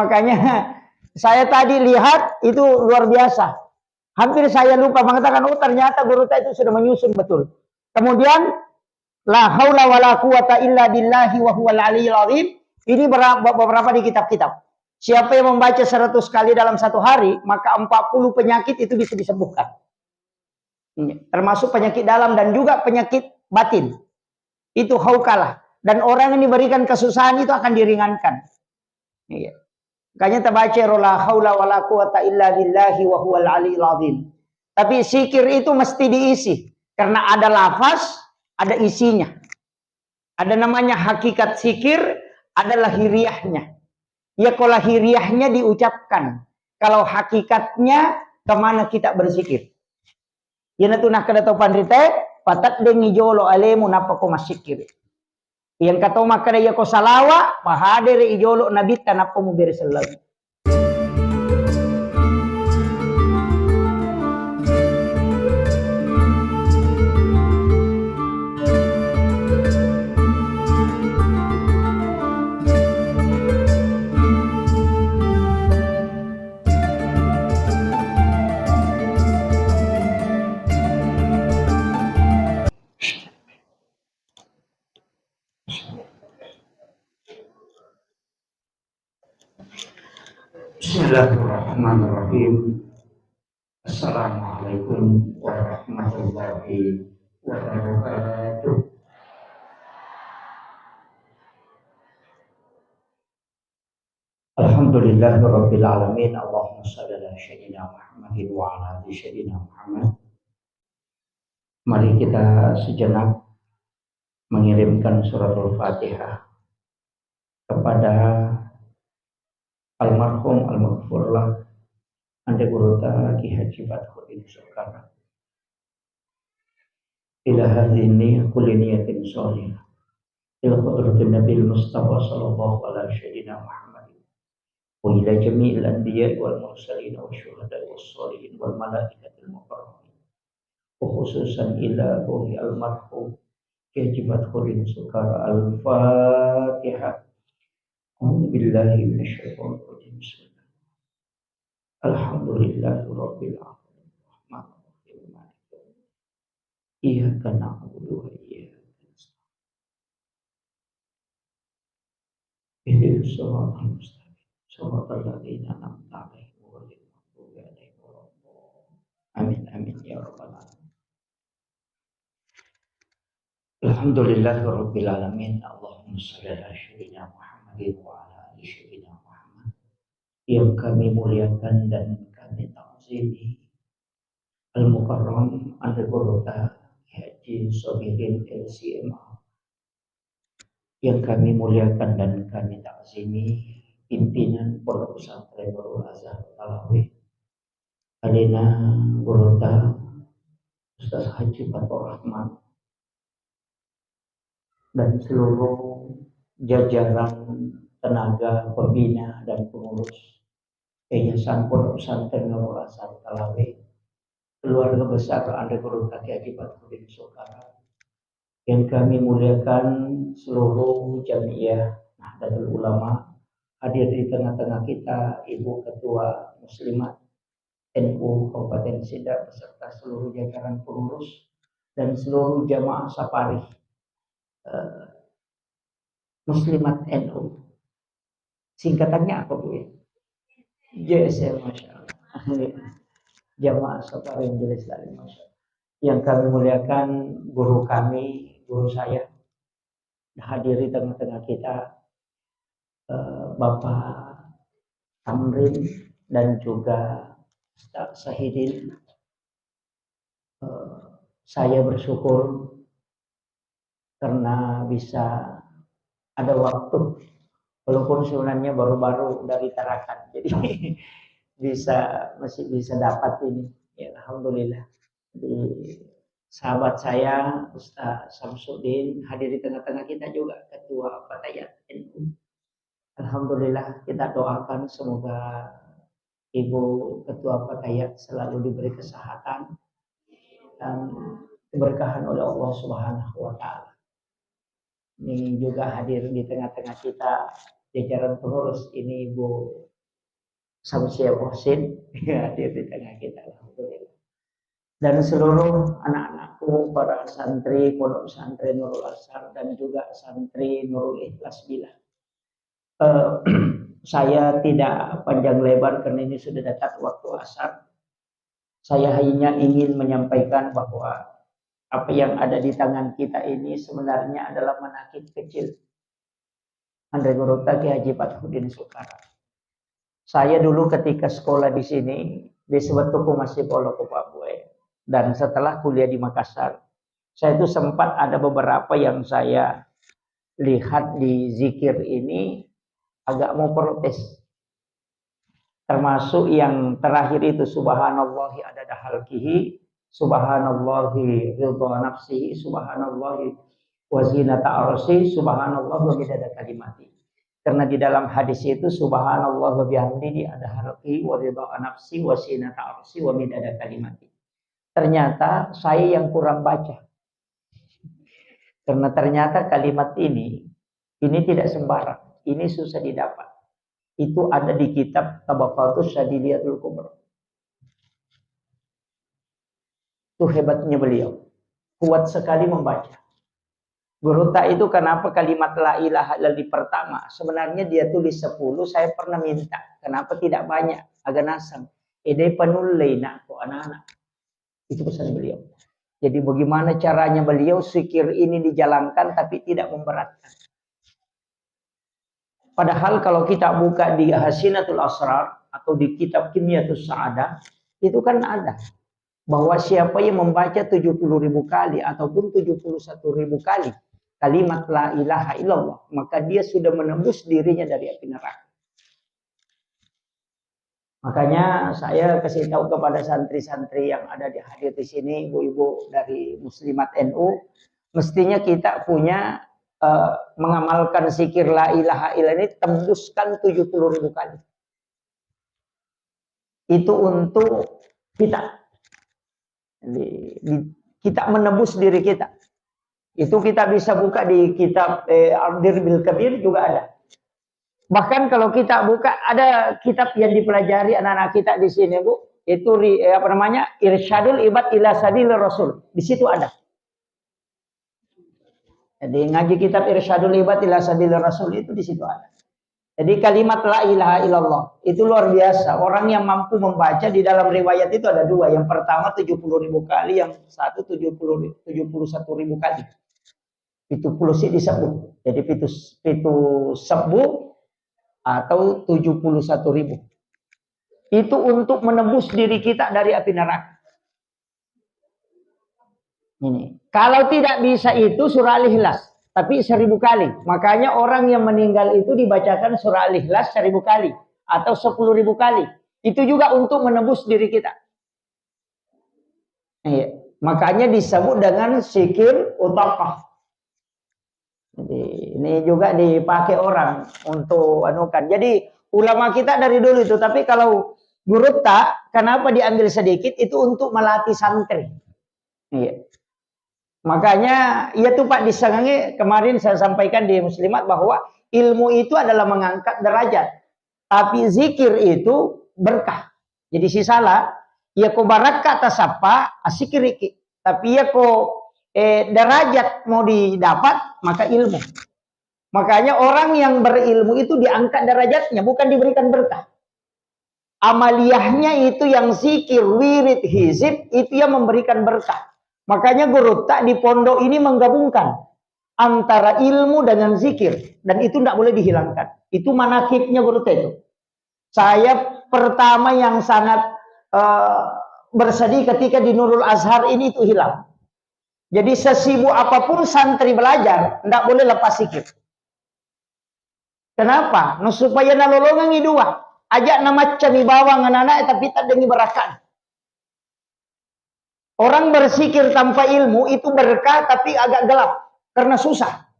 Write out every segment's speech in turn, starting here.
Makanya saya tadi lihat itu luar biasa. Hampir saya lupa mengatakan, oh ternyata guru saya itu sudah menyusun betul. Kemudian, la haula wala quwata illa billahi wa huwal aliyyil azim. Ini beberapa di kitab-kitab. Siapa yang membaca 100 kali dalam satu hari, maka 40 penyakit itu bisa disembuhkan. Termasuk penyakit dalam dan juga penyakit batin. Itu haukalah. Dan orang yang diberikan kesusahan itu akan diringankan. Iya. Makanya terbaca la haula wala quwata illa billahi wa huwal aliyyil azim. Tapi zikir itu mesti diisi karena ada lafaz, ada isinya. Ada namanya hakikat zikir, ada lahiriahnya. Ya kalau lahiriahnya diucapkan, kalau hakikatnya kemana kita berzikir. Ya natuna kada tau pandrite, patat dengi jolo alemu napa ko masikir. Yang kata maka ya ko salawa, pahadere ijolo nabita napa mo beresalam. Bismillahirrahmanirrahim. Assalamualaikum warahmatullahi wabarakatuh. Alhamdulillahirabbil alamin. Allahumma shalli ala sayyidina Muhammadin wa ala ali sayyidina Muhammad. Mari kita sejenak mengirimkan suratul Fatihah kepada almarhum al-maghfurlah ande gurota Ki Haji Badruddin Soekarno. Ila hadini kulli niyatin sholihah ila hadratin Nabil Mustafa sallallahu alaihi sayyidina Muhammad wa ila jami'il anbiya wal mursalin wa syuhada was sholihin wal malaikatil muqarrabin wa khususan ila ruhi almarhum Ki Haji Badruddin Soekarno. Al-Fatihah. A'udzu billahi minasyaitonir rajim. Alhamdulillahirabbil alamin. Rahmanir rahim. Iyyaka na'budu wa iyyaka nasta'in. Ihdinas siratal mustaqim. Shiratal ladzina an'amta 'alaihim ghairil maghdubi 'alaihim waladdallin. Amin amin ya rabbal alamin. Alhamdulillahirabbil alamin. Allahumma shalli ala sayyidina Muhammadin wa ala ali sayyidina Muhammad. Yang kami muliakan dan kami ta'zimi Al-Mukarram Al-Qurrata Haji Sobirin LCMA. Yang kami muliakan dan kami ta'zimi pimpinan Pondok Pesantren Nurul Azhar Talawi, Alina Qurrata Ustaz Haji Fathur Rahman dan seluruh jajaran tenaga pembina dan pengurus Yayasan Pondok Pesantren Nurul Azhar Talawi, keluarga besar Ande Guru Ki Haji Badruddin Soekarno, yang kami muliakan seluruh jamiah Nahdlatul Ulama, hadir di tengah-tengah kita Ibu Ketua Muslimat NU Kabupaten Sidak beserta seluruh jajaran pengurus dan seluruh jamaah Saparih Muslimat NU. Singkatannya apa Bu? JSM, Masya Allah. Jamaah Saparih Majelis Taklim, Masya Allah. Yang kami muliakan guru kami, guru saya, hadir di tengah-tengah kita, Bapak Tamrin dan juga Ustaz Sahidin. Saya bersyukur karena bisa ada waktu, walaupun sebenarnya baru-baru dari Tarakan, jadi masih bisa dapat ini. Ya, alhamdulillah. Di sahabat saya Ustaz Samsudin hadir di tengah-tengah kita juga, Ketua Fatayat NU. Alhamdulillah, kita doakan semoga Ibu Ketua Fatayat selalu diberi kesehatan dan keberkahan oleh Allah Subhanahu wa Ta'ala. Ini juga hadir di tengah-tengah kita jajaran pengurus, ini Ibu Samsia Muhsin hadir di tengah kita, alhamdulillah. Dan seluruh anak-anakku, para santri pondok pesantren Nurul Azhar dan juga santri Nurul Ikhlas Bila. Saya tidak panjang lebar karena ini sudah dekat waktu asar. Saya hanya ingin menyampaikan bahwa apa yang ada di tangan kita ini sebenarnya adalah manakib kecil Andre Gurota Ki Haji Fathuddin Sukara. Saya dulu ketika sekolah di sini disebut tuku masih polo ke Papua. Dan setelah kuliah di Makassar, saya itu sempat ada beberapa yang saya lihat di zikir ini agak mau protes. Termasuk yang terakhir itu subhanallahi adada halqihi, subhanallahi ridha nafsihi, subhanallahi wa zinata arsy, subhanallahi wa midada kalimati. Karena di dalam hadis itu subhanallah wa bihamdihi ada halqi wa ridha nafsi wa zinata arsy wa midada kalimati. Ternyata saya yang kurang baca. Karena ternyata kalimat ini tidak sembarang. Ini susah didapat. Itu ada di kitab Tabaqatus Syadiliyatul Kubra. Itu hebatnya beliau. Kuat sekali membaca. Gurota itu kenapa kalimat la ilaha illallah di pertama? Sebenarnya dia tulis 10, saya pernah minta. Kenapa tidak banyak? Agak nasang. Ede penulis nak kok anak-anak. Itu pesan beliau. Jadi bagaimana caranya beliau zikir ini dijalankan tapi tidak memberatkan. Padahal kalau kita buka di Hasinatul Asrar atau di kitab Kimyatus Sa'adah, itu kan ada. Bahwa siapa yang membaca 70.000 kali ataupun 71.000 kali kalimat la ilaha illallah, maka dia sudah menembus dirinya dari api neraka. Makanya saya kasih tahu kepada santri-santri yang ada hadir di sini, ibu-ibu dari Muslimat NU, mestinya kita punya mengamalkan zikir la ilaha illallah ini tembuskan 70.000 kali. Itu untuk kita. Kita menembus diri kita. Itu kita bisa buka di kitab Al-Dirbil Kabir juga ada. Bahkan kalau kita buka ada kitab yang dipelajari anak-anak kita di sini, Bu, itu Irsyadul Ibad ila Sabilir Rasul. Di situ ada. Jadi ngaji kitab Irsyadul Ibad ila Sabilir Rasul itu di situ ada. Jadi kalimat la ilaha illallah itu luar biasa. Orang yang mampu membaca di dalam riwayat itu ada dua. Yang pertama 70.000 kali, yang satu 71.000 kali. Itu pulusi disebut. Jadi itu sebu atau 71.000. Itu untuk menembus diri kita dari api neraka. Ini. Kalau tidak bisa itu surah Al-Ikhlas, tapi 1.000 kali. Makanya orang yang meninggal itu dibacakan surah Al-Ikhlas 1.000 kali atau 10.000 kali. Itu juga untuk menembus diri kita. Iya. Makanya disebut dengan zikir utaqah. Jadi ini juga dipakai orang untuk anukan. Jadi ulama kita dari dulu itu. Tapi kalau Gurutta, kenapa diambil sedikit? Itu untuk melatih santri. Iya. Makanya ya tuh Pak disengangi kemarin saya sampaikan di Muslimat bahwa ilmu itu adalah mengangkat derajat. Tapi zikir itu berkah. Jadi si salah, ya ko baraka tasapa asikiriki. Tapi ya ko derajat mau didapat, maka ilmu. Makanya orang yang berilmu itu diangkat derajatnya, bukan diberikan berkah. Amaliyahnya itu yang zikir, wirid, hizib, itu yang memberikan berkah. Makanya Gurutta di pondok ini menggabungkan antara ilmu dengan zikir. Dan itu tidak boleh dihilangkan. Itu manakibnya Gurutta itu. Saya pertama yang sangat bersedih ketika di Nurul Azhar ini itu hilang. Jadi sesibuk apapun santri belajar, tidak boleh lepas zikir. Kenapa? No, supaya nalolongan ini dua. Ajak nama cami bawang anak-anak tapi tak dengi berakan. Orang berzikir tanpa ilmu itu berkah tapi agak gelap. Karena susah.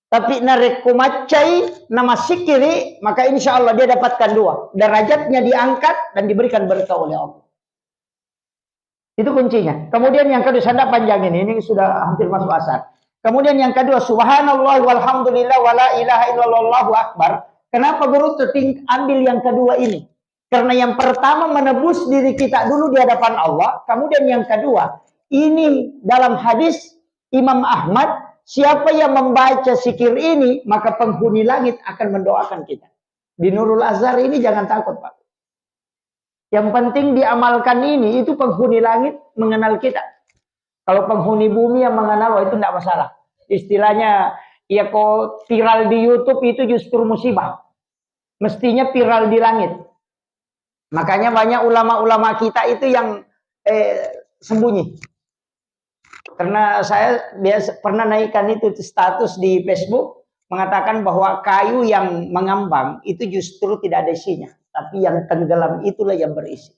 Tapi narek kumacai nama sikiri, maka insya Allah dia dapatkan dua. Derajatnya diangkat dan diberikan berkah oleh Allah. Itu kuncinya. Kemudian yang kedua, saya panjang ini sudah hampir masuk asar. Kemudian yang kedua, subhanallah walhamdulillah wala ilaha illallah akbar. Kenapa guru ambil yang kedua ini? Karena yang pertama menebus diri kita dulu di hadapan Allah, kemudian yang kedua, ini dalam hadis Imam Ahmad, siapa yang membaca zikir ini, maka penghuni langit akan mendoakan kita. Di Nurul Azhar ini jangan takut, Pak. Yang penting diamalkan ini, itu penghuni langit mengenal kita. Kalau penghuni bumi yang mengenal, itu tidak masalah. Istilahnya, ya kok viral di YouTube itu justru musibah. Mestinya viral di langit. Makanya banyak ulama-ulama kita itu yang sembunyi. Karena saya pernah naikkan itu status di Facebook, mengatakan bahwa kayu yang mengambang itu justru tidak ada isinya. Tapi yang tenggelam itulah yang berisi.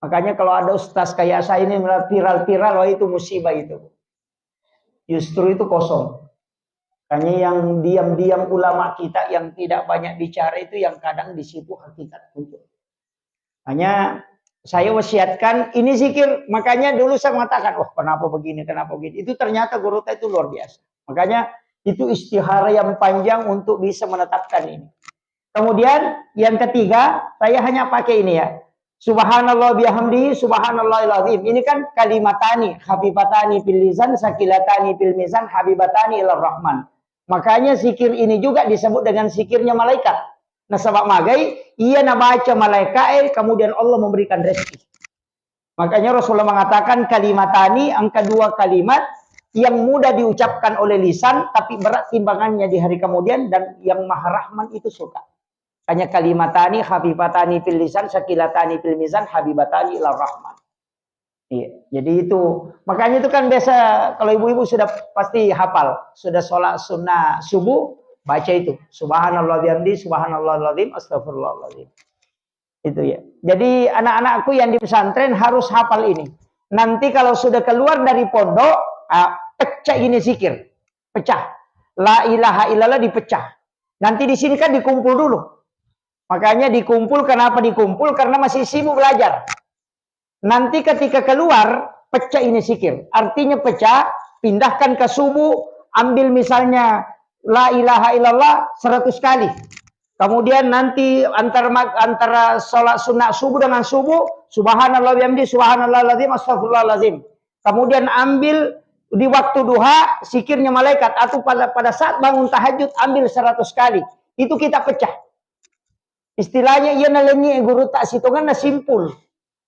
Makanya kalau ada ustaz kayak saya ini viral-viral, wah itu musibah itu. Justru itu kosong. Hanya yang diam-diam ulama kita yang tidak banyak bicara itu yang kadang di situ hakikat muncul. Hanya saya wasiatkan ini zikir, makanya dulu saya mengatakan, oh kenapa begini, kenapa begini. Itu ternyata Gorota itu luar biasa. Makanya itu istihara yang panjang untuk bisa menetapkan ini. Kemudian yang ketiga, saya hanya pakai ini ya. Subhanallah bihamdihi subhanallahil azim. Ini kan kalimatani, habibatani fil lisan, sakilatani fil mizan, habibatani ilar rahman. Makanya zikir ini juga disebut dengan zikirnya malaikat. Nah sebab magai, ia nabaca malaikat, kemudian Allah memberikan rezeki. Makanya Rasulullah mengatakan kalimatani, angka 2 kalimat yang mudah diucapkan oleh lisan, tapi berat timbangannya di hari kemudian, dan yang maha rahman itu suka. Hanya kalimatani, habibatani fil lisan, sakilatani fil mizan, habibatani ilar rahman. Iya, jadi itu. Makanya itu kan biasa kalau ibu-ibu sudah pasti hafal. Sudah sholat sunnah subuh, baca itu. Subhanallah bihamdi, subhanallahil azim, astagfirullahaladzim. Itu ya. Jadi anak-anakku yang di pesantren harus hafal ini. Nanti kalau sudah keluar dari pondok, pecah ini zikir. Pecah. La ilaha illallah dipecah. Nanti di sini kan dikumpul dulu. Makanya dikumpul, kenapa dikumpul? Karena masih sibuk belajar. Nanti ketika keluar, pecah ini zikir. Artinya pecah, pindahkan ke subuh, ambil misalnya la ilaha illallah 100 kali. Kemudian nanti antara sholat sunnah subuh dengan subuh, subhanallah bihamdi, subhanallahil azim, astagfirullahaladzim. Kemudian ambil di waktu duha, zikirnya malaikat. Atau pada saat bangun tahajud, ambil 100 kali. Itu kita pecah. Istilahnya ia nalengi guru tak sitongan na simpul.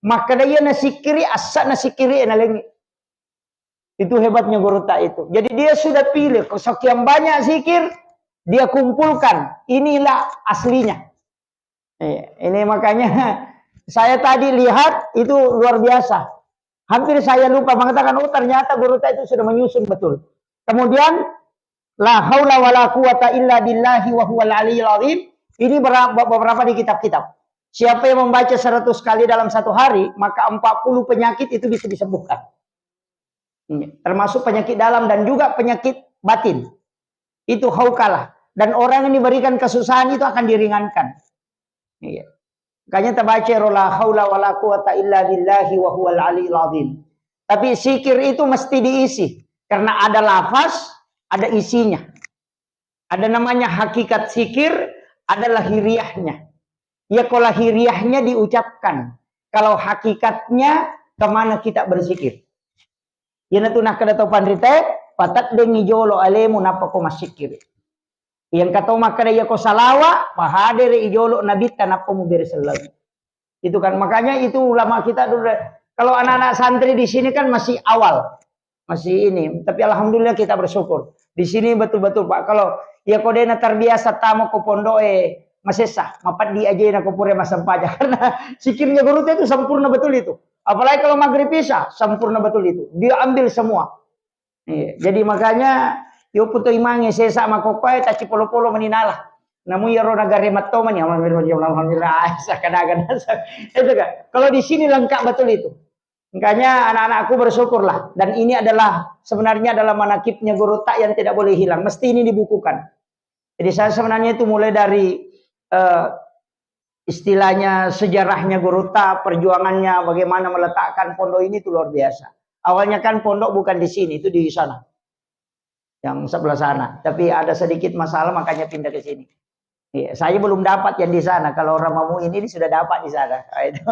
Maka dia nasikiri asa nasikiri nalengi. Itu hebatnya guru tak itu. Jadi dia sudah pilih sekian banyak zikir, dia kumpulkan. Inilah aslinya. Ini makanya saya tadi lihat itu luar biasa. Hampir saya lupa mengatakan, oh ternyata guru tak itu sudah menyusun betul. Kemudian la haula wala quwata illa billahi wa huwal aliyyil azim. Ini beberapa di kitab-kitab. Siapa yang membaca 100 kali dalam satu hari, maka 40 penyakit itu bisa disembuhkan. Termasuk penyakit dalam dan juga penyakit batin. Itu haukalah. Dan orang yang diberikan kesusahan itu akan diringankan. Makanya terbaca la haula wala quwata illa billahi wa huwal aliyyil azim. Tapi zikir itu mesti diisi. Karena ada lafaz, ada isinya. Ada namanya hakikat zikir, ada lahiriahnya. Ya kalau lahiriahnya diucapkan. Kalau hakikatnya kemana kita berzikir. Ya natuna kada tau pandrite, patat dengi jolo alemu napako masikir. Yang kata makada ya ko salawa, mahadir ijolo nabita napamu berselalu. Itu kan makanya itu ulama kita dulu. Kalau anak-anak santri di sini kan masih awal. Masih ini, tapi alhamdulillah kita bersyukur. Di sini betul-betul Pak, kalau ya kodena terbiasa tamu ke pondok masesah, mapat di aja na kupure masampaja karena zikirnya guru itu sempurna betul itu. Apalagi kalau maghrib isya sempurna betul itu. Dia ambil semua. Jadi makanya yo puto imange sesa makopai taci polo-polo meninalah. Namun ya rona gare matto man ya alhamdulillah sakadagan. Itu kan. Kalau di sini lengkap betul itu. Makanya anak-anakku bersyukurlah. Dan ini adalah sebenarnya adalah manakibnya guru tak yang tidak boleh hilang. Mesti ini dibukukan. Jadi saya sebenarnya itu mulai dari istilahnya sejarahnya guru tak, perjuangannya, bagaimana meletakkan pondok ini itu luar biasa. Awalnya kan pondok bukan di sini, itu di sana. Yang sebelah sana. Tapi ada sedikit masalah makanya pindah ke sini. Iya, saya belum dapat yang di sana. Kalau Ramamu ini sudah dapat di sana. Nah, itu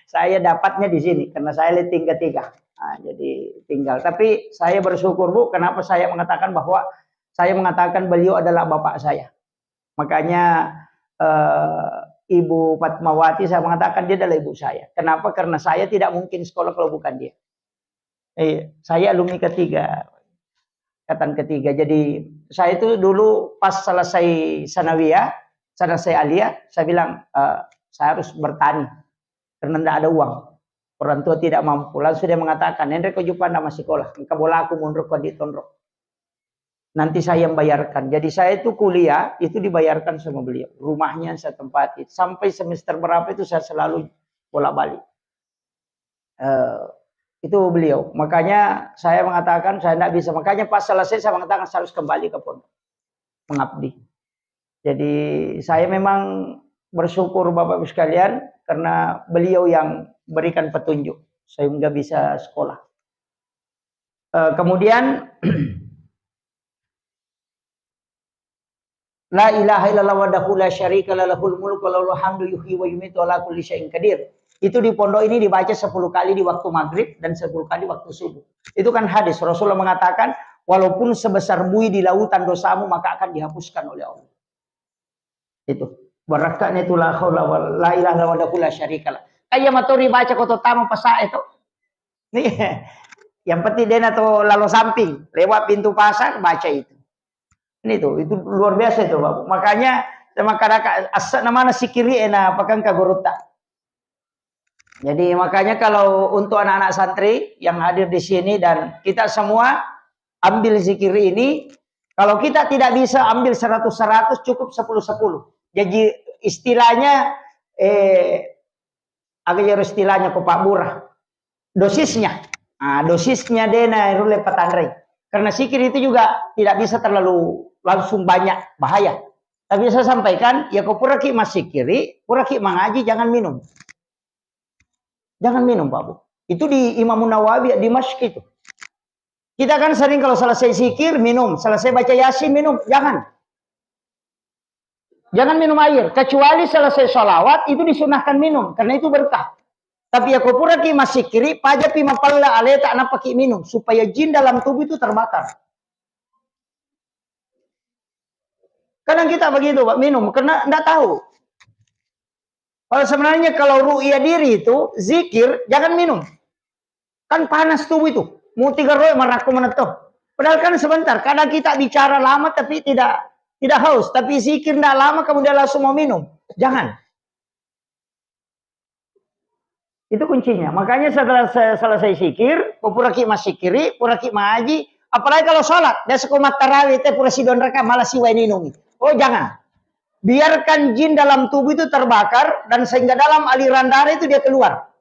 saya dapatnya di sini karena saya letting ketiga. Nah, jadi tinggal. Tapi saya bersyukur Bu, kenapa saya mengatakan bahwa saya mengatakan beliau adalah bapak saya. Makanya Ibu Fatmawati saya mengatakan dia adalah ibu saya. Kenapa? Karena saya tidak mungkin sekolah kalau bukan dia. Saya alumni ketiga, angkatan ketiga. Jadi saya itu dulu pas selesai sanawiyah, selesai aliyah, saya bilang saya harus bertani karena tidak ada uang. Orang tua tidak mampu. Langsung dia mengatakan, Hendrik kau jumpa nama sekolah, engkau bola aku mundur kau ditondrok. Nanti saya yang bayarkan. Jadi saya itu kuliah itu dibayarkan sama beliau. Rumahnya saya tempati. Sampai semester berapa itu saya selalu bolak-balik. Itu beliau. Makanya saya mengatakan saya tidak bisa. Makanya pas selesai saya mengatakan saya harus kembali ke pondok mengabdi. Jadi saya memang bersyukur Bapak Ibu sekalian karena beliau yang berikan petunjuk sehingga bisa sekolah. Kemudian La ilaha illallah wahdahu la syarika lahul mulku wa lahul hamdu yuhyi wa yumiitu ala kulli syai'in qadir. Itu di pondok ini dibaca 10 kali di waktu maghrib dan 10 kali waktu subuh. Itu kan hadis. Rasulullah mengatakan, walaupun sebesar buih di lautan dosamu maka akan dihapuskan oleh Allah. Itu. Barakatnya itu la ilaha illallah wahdahu la syarika lah. Kayak matori baca koto tamu pasa itu. Nih, yang penting dia atau lalu samping lewat pintu pasar baca itu. Ini tuh, itu luar biasa itu Bapak. Makanya sama kadang asal namanya sikiri ena pakan kagorota. Jadi makanya kalau untuk anak-anak santri yang hadir di sini dan kita semua ambil zikir ini, kalau kita tidak bisa ambil 100-100 cukup 10-10. Jadi istilahnya agak istilahnya kok Pak Burah. Dosisnya. Nah, dosisnya dena rule patandre. Karena zikir itu juga tidak bisa terlalu langsung banyak bahaya. Tapi saya sampaikan, ya kau puraki masih kiri, puraki mengaji, jangan minum. Jangan minum Pak Bu. Itu di Imam Nawawi di Dimashq itu. Kita kan sering kalau selesai zikir minum, selesai baca Yasin minum, jangan. Jangan minum air, kecuali selesai sholawat itu disunahkan minum, karena itu berkah. Tapi ya kau puraki masih kiri, pajapi mapalla ale tak napaki minum, supaya jin dalam tubuh itu terbakar. Kadang kita begitu Pak, minum karena enggak tahu. Kalau sebenarnya kalau ru'ya diri itu zikir jangan minum. Kan panas tubuh itu. Mau 3 roy maraku menetup. Padahal kan sebentar, kadang kita bicara lama tapi tidak haus, tapi zikir enggak lama kemudian langsung mau minum. Jangan. Itu kuncinya. Makanya setelah selesai zikir, puraki masih kiri, puraki maji, apalagi kalau sholat, dan sekumat tarawih teh pura sidon reka malah siwa ini. Oh jangan. Biarkan jin dalam tubuh itu terbakar dan sehingga dalam aliran darah itu dia keluar.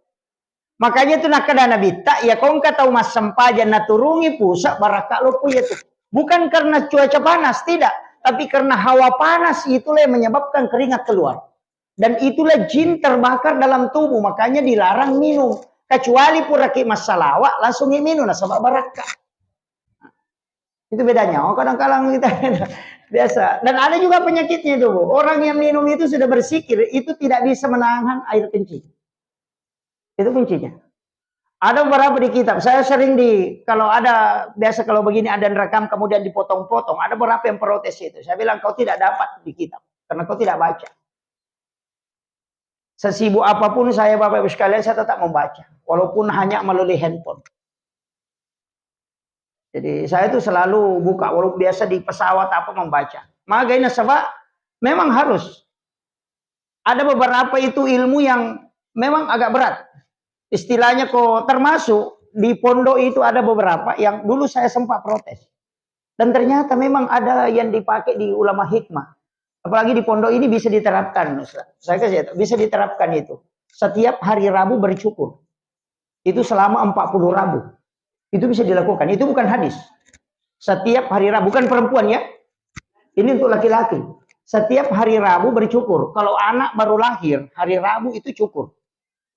Makanya itu nak kada nabi tak ya kau tahu mas sempajan naturungi pusat baraka lo punya itu. Bukan karena cuaca panas tidak, tapi karena hawa panas itulah yang menyebabkan keringat keluar. Dan itulah jin terbakar dalam tubuh, makanya dilarang minum. Kecuali puraki masalawat langsung minum lah sebab baraka. Itu bedanya. Oh kadang-kadang kita biasa. Dan ada juga penyakitnya itu, Bu. Orang yang minum itu sudah bersikir, itu tidak bisa menahan air kencing. Itu kuncinya. Ada beberapa di kitab. Saya sering kalau ada, biasa kalau begini ada rekam kemudian dipotong-potong. Ada beberapa yang protes itu. Saya bilang kau tidak dapat di kitab. Karena kau tidak baca. Sesibuk apapun saya Bapak Ibu sekalian, saya tetap membaca. Walaupun hanya melalui handphone. Jadi saya itu selalu buka, walaupun biasa di pesawat apa membaca. Makanya sebab memang harus. Ada beberapa itu ilmu yang memang agak berat. Istilahnya kok termasuk di pondok itu ada beberapa yang dulu saya sempat protes. Dan ternyata memang ada yang dipakai di ulama hikmah. Apalagi di pondok ini bisa diterapkan. Saya kasih bisa diterapkan itu. Setiap hari Rabu bercukur. Itu selama 40 Rabu. Itu bisa dilakukan. Itu bukan hadis. Setiap hari Rabu. Bukan perempuan ya. Ini untuk laki-laki. Setiap hari Rabu bercukur. Kalau anak baru lahir, hari Rabu itu cukur.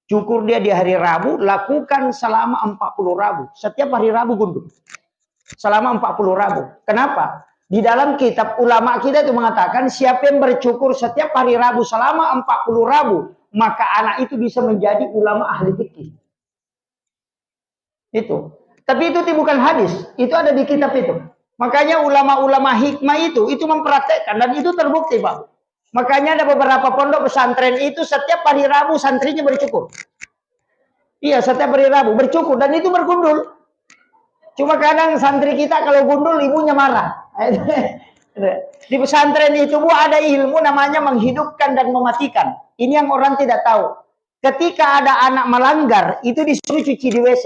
Cukur dia di hari Rabu, lakukan selama 40 Rabu. Setiap hari Rabu gundul. Selama 40 Rabu. Kenapa? Di dalam kitab ulama kita itu mengatakan siapa yang bercukur setiap hari Rabu selama 40 Rabu, maka anak itu bisa menjadi ulama ahli fikih. Itu. Tapi itu bukan hadis, itu ada di kitab itu. Makanya ulama-ulama hikmah itu mempraktekkan dan itu terbukti, Pak. Makanya ada beberapa pondok pesantren itu setiap hari Rabu santrinya bercukur. Iya, setiap hari Rabu bercukur dan itu bergundul. Cuma kadang santri kita kalau gundul ibunya marah. Di pesantren itu Bu ada ilmu namanya menghidupkan dan mematikan. Ini yang orang tidak tahu. Ketika ada anak melanggar, itu disuruh cuci di WC.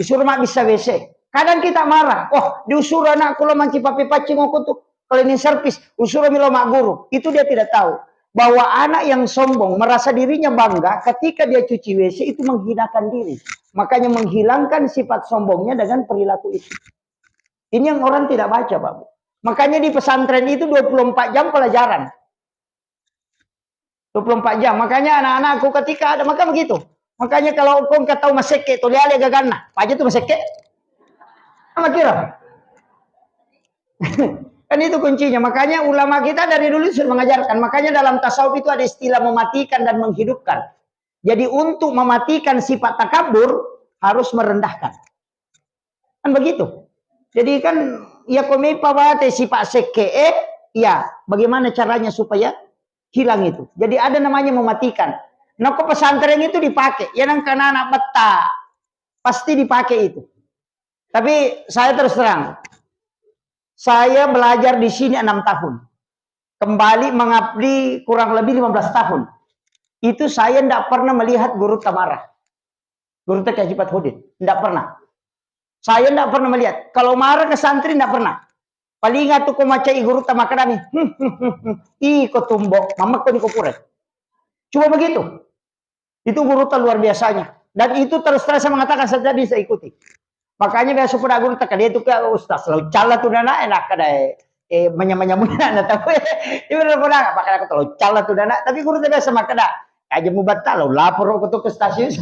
Disuruh mak bisa WC. Kadang kita marah. Oh, disuruh anak kulo manci papi pacing tuh. Kalau ini servis, usuruh milo mak guru. Itu dia tidak tahu. Bahwa anak yang sombong, merasa dirinya bangga, ketika dia cuci WC itu menghinakan diri. Makanya menghilangkan sifat sombongnya dengan perilaku itu. Ini yang orang tidak baca, Pak. Makanya di pesantren itu 24 jam pelajaran. 24 jam. Makanya anak-anakku ketika ada, maka begitu. Makanya kalau kau tahu maseke, tuh lihat gagana. Aja tuh maseke. Apa kira? Kan itu kuncinya. Makanya ulama kita dari dulu sudah mengajarkan. Makanya dalam tasawuf itu ada istilah mematikan dan menghidupkan. Jadi untuk mematikan sifat takabur harus merendahkan. Kan begitu. Jadi kan ya komi pawate sifat seke ya bagaimana caranya supaya hilang itu. Jadi ada namanya mematikan. Nah ke pesantren itu dipakai. Ya nang karena anak betah pasti dipakai itu. Tapi saya terus terang. Saya belajar di sini 6 tahun. Kembali mengabdi kurang lebih 15 tahun. Itu saya tidak pernah melihat guru marah. Guru Teh Haji Fathudin. Tidak pernah. Saya tidak pernah melihat. Kalau marah ke santri tidak pernah. Paling ingat tuh macai guru tamakadami. Iko tumbok. Mama ko puret. Cuma begitu. Itu guru luar biasanya. Dan itu terus saya mengatakan saya tidak bisa ikuti. Makanya biasa pada guru tak dia itu ke ustaz. Lalu cala tuh dana enak kadai. Menyamanya tapi ini benar-benar apa kata kalau cala tuh dana. Tapi guru tidak biasa makada. Aja mau batal lapor ke stasiun.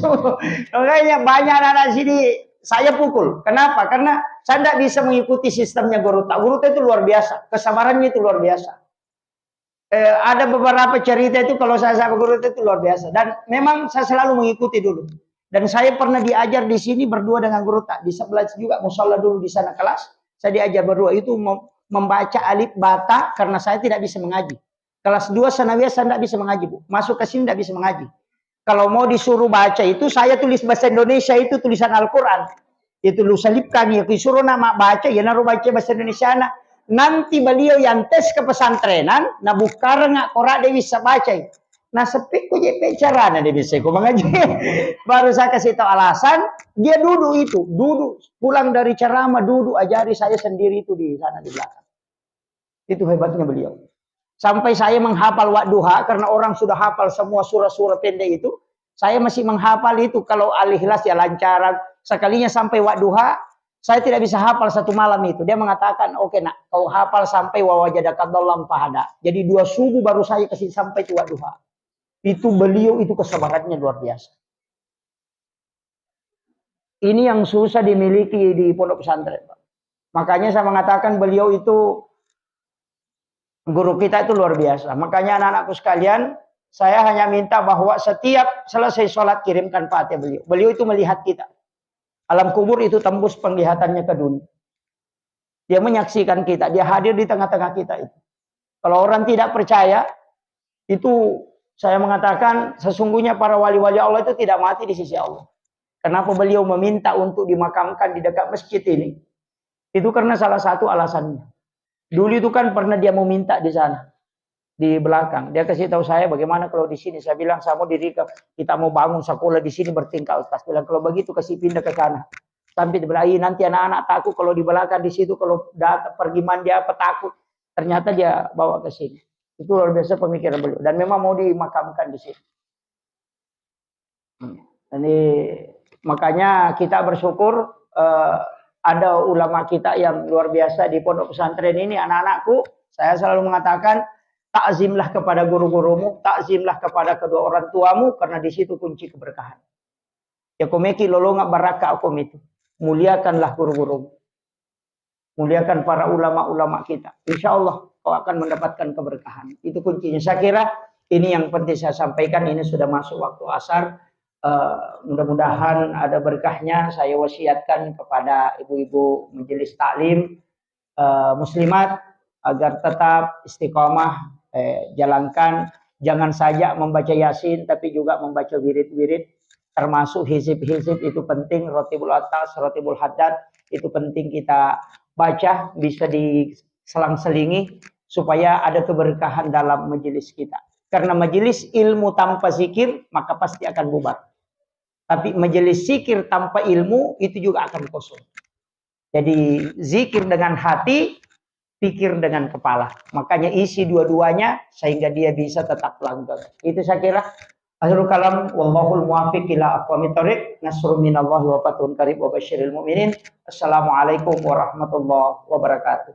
Makanya banyak anak-anak sini saya pukul. Kenapa? Karena saya tidak bisa mengikuti sistemnya guru. Guru itu luar biasa. Kesabarannya itu luar biasa. Ada beberapa cerita itu kalau saya sama guru itu luar biasa. Dan memang saya selalu mengikuti dulu. Dan saya pernah diajar di sini berdua dengan guru tak. Di sebelah juga musola dulu di sana kelas. Saya diajar berdua itu membaca alif bata karena saya tidak bisa mengaji. Kelas 2 sanawiyah saya tidak bisa mengaji, Bu. Masuk ke sini tidak bisa mengaji. Kalau mau disuruh baca itu, saya tulis bahasa Indonesia itu tulisan Al-Quran. Itu lu salibkan, ya disuruh nama baca, ya naruh baca bahasa Indonesia. Nanti beliau yang tes ke pesantrenan, nah bukan nggak korak dia bisa baca. Nah sepik ku jadi cara, nah dia bisa ku mengaji. Baru saya kasih tahu alasan, dia duduk itu, duduk pulang dari ceramah, duduk ajari saya sendiri itu di sana di belakang. Itu hebatnya beliau. Sampai saya menghafal Wadduha karena orang sudah hafal semua surah-surah pendek itu. Saya masih menghafal itu kalau Al-Ikhlas ya lancaran. Sekalinya sampai Wadduha, saya tidak bisa hafal satu malam itu. Dia mengatakan, oke nak, kau hafal sampai wawajadakadallam fahada. Jadi 2 subuh baru saya kasih sampai itu Wadduha. Itu beliau itu kesabarannya luar biasa. Ini yang susah dimiliki di pondok pesantren. Makanya saya mengatakan beliau itu guru kita itu luar biasa. Makanya anak-anakku sekalian, saya hanya minta bahwa setiap selesai sholat kirimkan Fatihah beliau. Beliau itu melihat kita. Alam kubur itu tembus penglihatannya ke dunia. Dia menyaksikan kita. Dia hadir di tengah-tengah kita itu. Kalau orang tidak percaya, itu saya mengatakan sesungguhnya para wali-wali Allah itu tidak mati di sisi Allah. Kenapa beliau meminta untuk dimakamkan di dekat masjid ini? Itu karena salah satu alasannya. Dulu itu kan pernah dia mau minta di sana, di belakang. Dia kasih tahu saya bagaimana kalau di sini. Saya bilang saya mau diri kita mau bangun sekolah di sini bertingkah Ustaz. Bilang kalau begitu kasih pindah ke sana. Sampai dibelai nanti anak-anak takut kalau di belakang di situ kalau datang pergi mandi apa takut. Ternyata dia bawa ke sini. Itu luar biasa pemikiran beliau. Dan memang mau dimakamkan di sini. Jadi makanya kita bersyukur. Ada ulama kita yang luar biasa di pondok pesantren ini, anak-anakku, saya selalu mengatakan, takzimlah kepada guru-gurumu, takzimlah kepada kedua orang tuamu, karena di situ kunci keberkahan. Ya komeki lolonga baraka akom itu. Muliakanlah guru-gurumu. muliakan para ulama-ulama kita. Insya Allah kau akan mendapatkan keberkahan. Itu kuncinya. Saya kira ini yang penting saya sampaikan. Ini sudah masuk waktu asar. Mudah-mudahan ada berkahnya. Saya wasiatkan kepada ibu-ibu majelis taklim muslimat agar tetap istiqomah, jalankan. Jangan saja membaca Yasin, tapi juga membaca wirid-wirid, termasuk hizib-hizib itu penting. Rotibul atas, rotibul haddad itu penting kita baca, bisa diselang-selingi supaya ada keberkahan dalam majelis kita. Karena majelis ilmu tanpa zikir maka pasti akan bubar. Tapi majelis zikir tanpa ilmu itu juga akan kosong. Jadi zikir dengan hati, pikir dengan kepala. Makanya isi dua-duanya sehingga dia bisa tetap langgeng. Itu saya kira. Akhirul kalam, wallahul muwaffiq ila aqwamit thoriq. Nasrun minallahi wa fathun qarib wa basyiril mu'minin. Assalamualaikum warahmatullahi wabarakatuh.